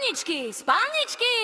Spálničky, spálničky!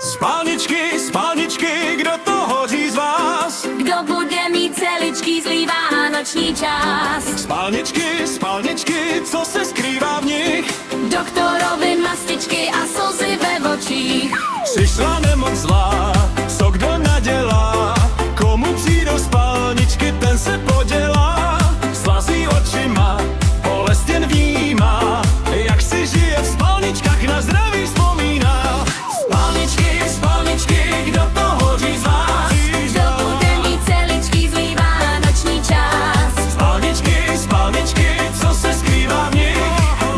Spálničky, spálničky, kdo to hoří z vás? Kdo bude mít celičky, zlý vánoční čas? Spálničky, spálničky, co se skrývá v nich? Doktorovi mastičky a slzy ve očích. Přišla nemoc zlá, co kdo nadělá? Komu přijdou spálničky, ten se podělá. Slazí očima, bolest jen vnímá, jak si žije v spálničkách, na zdraví vzpomíná. Spálničky, spálničky, kdo to hoří z vás? Kdo bude mít celičky, zlý vánoční čas? Spálničky, spálničky, co se skrývá v nich?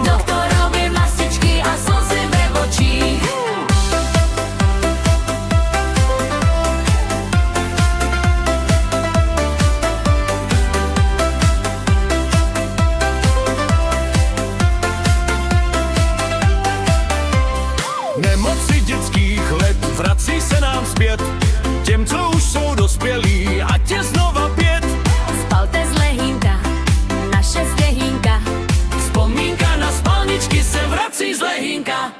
Doktorovi mastičky a slzy ve očích. Nemoci dětských let vrací se nám zpět. Těm, co už jsou dospělí, ať je znova 5. Spalte z lehínka, naše stehínka. Vzpomínka na spálničky se vrací z lehínka.